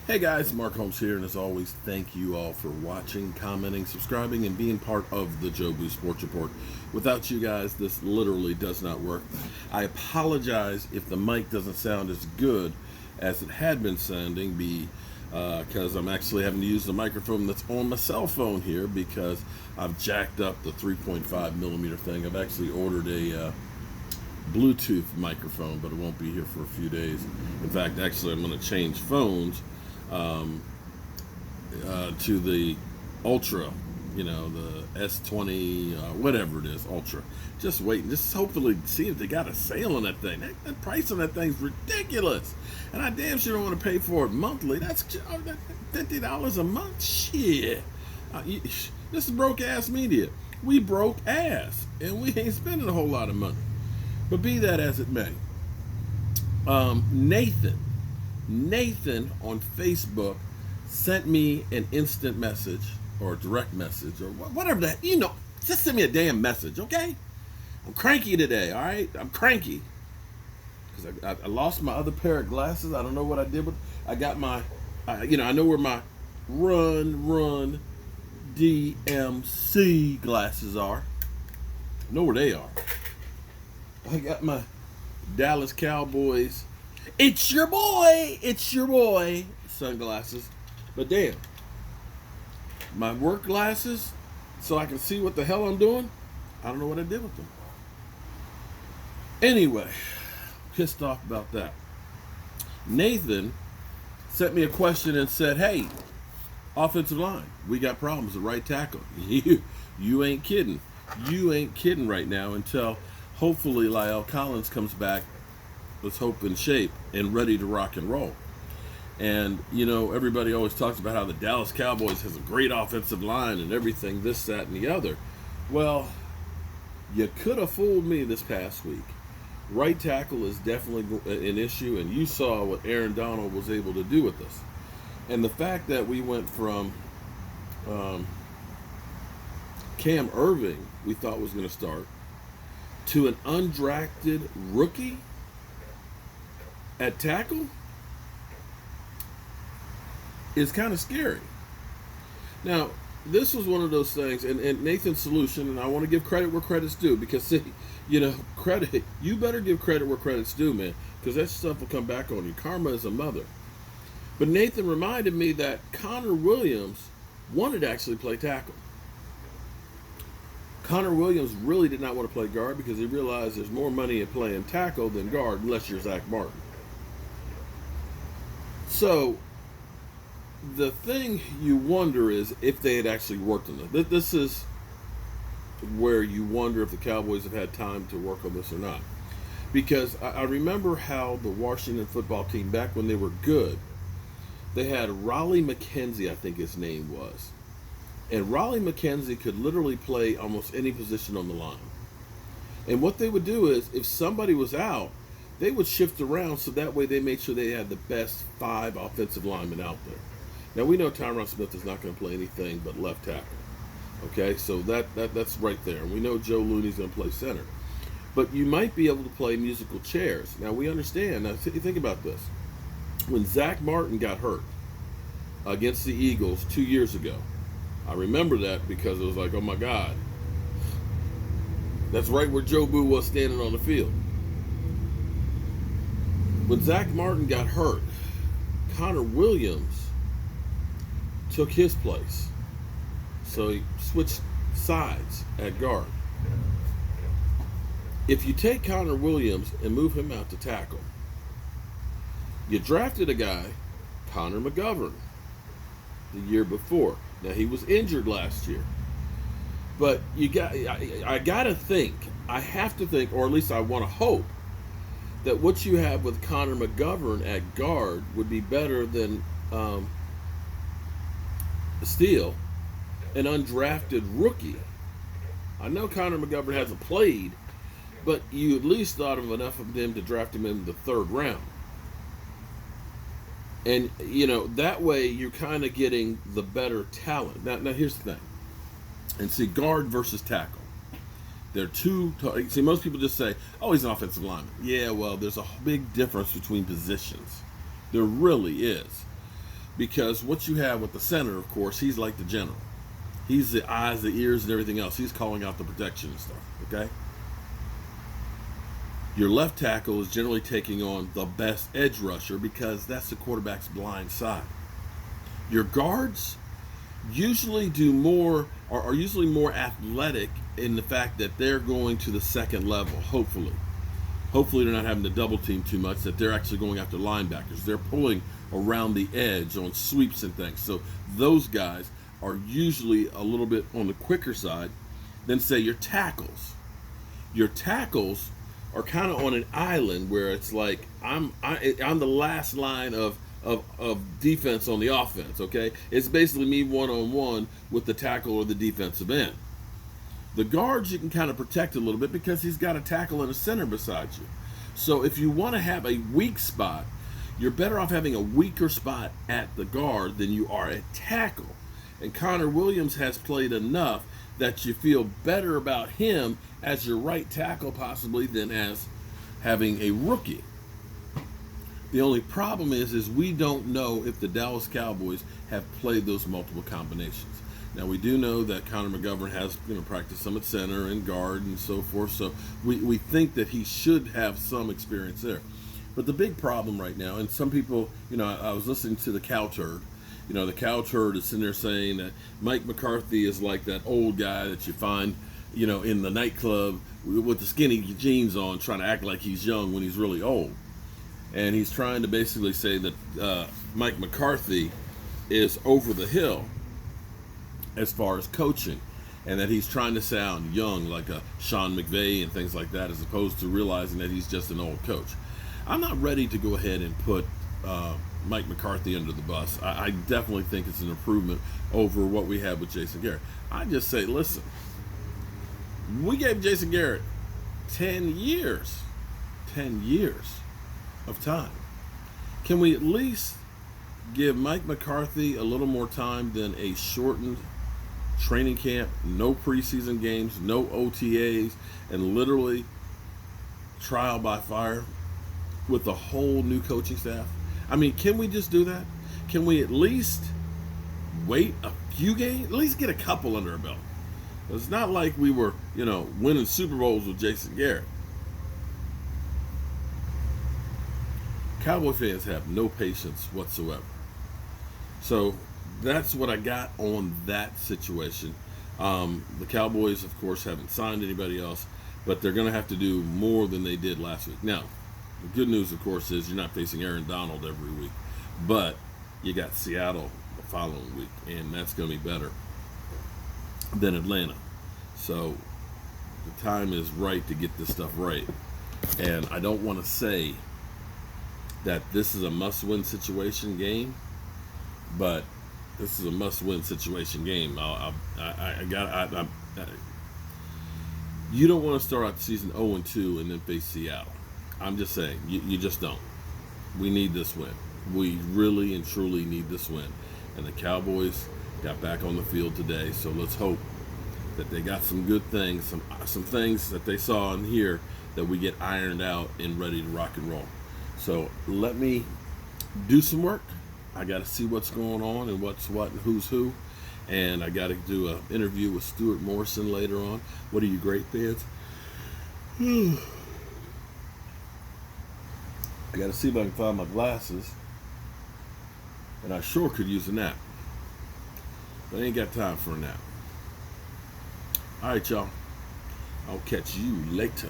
Hey guys, Mark Holmes here, and as always, thank you all for watching, commenting, subscribing, and being part of the Joe Boo Sports Report. Without you guys, this literally does not work. I apologize if the mic doesn't sound as good as it had been sounding, because I'm actually having to use the microphone that's on my cell phone here because I've jacked up the 3.5 millimeter thing. I've actually ordered a Bluetooth microphone, but it won't be here for a few days. In fact, actually, I'm going to change phones to the Ultra, the S20, whatever it is, Ultra. Just waiting, just hopefully see if they got a sale on that thing. That price on that thing's ridiculous, and I damn sure don't want to pay for it monthly. That's $50 a month. Shit, this is broke ass media. We broke ass, and we ain't spending a whole lot of money. But be that as it may, Nathan on Facebook sent me an instant message or a direct message or whatever that, just send me a damn message, okay? I'm cranky today, all right? I'm cranky because I lost my other pair of glasses. I don't know what I did with. I got my, I know where my Run DMC glasses are. I know where they are. I got my Dallas Cowboys. It's your boy sunglasses. But damn, my work glasses, so I can see what the hell I'm doing, I don't know what I did with them. Anyway, pissed off about that. Nathan sent me a question and said, hey, offensive line, we got problems at right tackle. You ain't kidding. You ain't kidding right now until hopefully La'el Collins comes back, let's hope in shape and ready to rock and roll. And, everybody always talks about how the Dallas Cowboys has a great offensive line and everything, this, that, and the other. Well, you could have fooled me this past week. Right tackle is definitely an issue, and you saw what Aaron Donald was able to do with us. And the fact that we went from Cam Irving, we thought was going to start, to an undrafted rookie at tackle is kind of scary. Now, this was one of those things, and Nathan's solution, and I want to give credit where credit's due, because, credit, you better give credit where credit's due, man, because that stuff will come back on you. Karma is a mother. But Nathan reminded me that Connor Williams wanted to actually play tackle. Connor Williams really did not want to play guard because he realized there's more money in playing tackle than guard unless you're Zach Martin. So, the thing you wonder is if they had actually worked on it. This is where you wonder if the Cowboys have had time to work on this or not. Because I remember how the Washington football team, back when they were good, they had Raleigh McKenzie, I think his name was. And Raleigh McKenzie could literally play almost any position on the line. And what they would do is, if somebody was out, they would shift around so that way they made sure they had the best 5 offensive linemen out there. Now, we know Tyron Smith is not going to play anything but left tackle. Okay, so that's right there. And we know Joe Looney's going to play center. But you might be able to play musical chairs. Now, we understand. Now, think about this. When Zach Martin got hurt against the Eagles 2 years ago, I remember that because it was like, oh my God. That's right where Joe Boo was standing on the field. When Zach Martin got hurt, Connor Williams took his place. So he switched sides at guard. If you take Connor Williams and move him out to tackle, you drafted a guy, Connor McGovern, the year before. Now, he was injured last year. But I got to think, I have to think, or at least I want to hope, that what you have with Connor McGovern at guard would be better than Steele, an undrafted rookie. I know Connor McGovern hasn't played, but you at least thought of enough of them to draft him in the 3rd round. And, that way you're kind of getting the better talent. Now here's the thing. And see, guard versus tackle. They're two. See, most people just say, oh, he's an offensive lineman. Yeah, well, there's a big difference between positions. There really is. because what you have with the center, of course, he's like the general. He's the eyes, the ears, and everything else. He's calling out the protection and stuff, okay? Your left tackle is generally taking on the best edge rusher because that's the quarterback's blind side. Your guards usually do more, or are usually more athletic in the fact that they're going to the second level, hopefully. Hopefully they're not having to double team too much, that they're actually going after linebackers. They're pulling around the edge on sweeps and things. So those guys are usually a little bit on the quicker side than, say, your tackles. Your tackles are kind of on an island where it's like I'm the last line of defense on the offense, okay? It's basically me one-on-one with the tackle or the defensive end. The guards you can kind of protect a little bit because he's got a tackle and a center beside you. So if you want to have a weak spot, you're better off having a weaker spot at the guard than you are at tackle. And Connor Williams has played enough that you feel better about him as your right tackle possibly than as having a rookie. The only problem is we don't know if the Dallas Cowboys have played those multiple combinations. Now, we do know that Connor McGovern has practiced some at center and guard and so forth, so we think that he should have some experience there. But the big problem right now, and some people, I was listening to the Cow Turd. The Cow Turd is sitting there saying that Mike McCarthy is like that old guy that you find, in the nightclub with the skinny jeans on, trying to act like he's young when he's really old. And he's trying to basically say that Mike McCarthy is over the hill as far as coaching, and that he's trying to sound young like a Sean McVay and things like that, as opposed to realizing that he's just an old coach. I'm not ready to go ahead and put Mike McCarthy under the bus. I definitely think it's an improvement over what we had with Jason Garrett. I just say, listen, we gave Jason Garrett 10 years of time. Can we at least give Mike McCarthy a little more time than a shortened training camp, no preseason games, no OTAs, and literally trial by fire with a whole new coaching staff? I mean, can we just do that? Can we at least wait a few games? At least get a couple under our belt. It's not like we were, winning Super Bowls with Jason Garrett. Cowboy fans have no patience whatsoever. So that's what I got on that situation. The Cowboys, of course, haven't signed anybody else, but they're going to have to do more than they did last week. Now, the good news, of course, is you're not facing Aaron Donald every week, but you got Seattle the following week, and that's going to be better than Atlanta. So the time is right to get this stuff right. And I don't want to say that this is a must-win situation game, but this is a must-win situation game. You don't want to start out the season 0-2 and then face Seattle. I'm just saying, you just don't. We need this win. We really and truly need this win. And the Cowboys got back on the field today, so let's hope that they got some good things, some things that they saw in here that we get ironed out and ready to rock and roll. So let me do some work. I got to see what's going on and what's what and who's who. And I got to do an interview with Stuart Morrison later on. What are you great fans? I got to see if I can find my glasses. And I sure could use a nap. But I ain't got time for a nap. All right, y'all. I'll catch you later.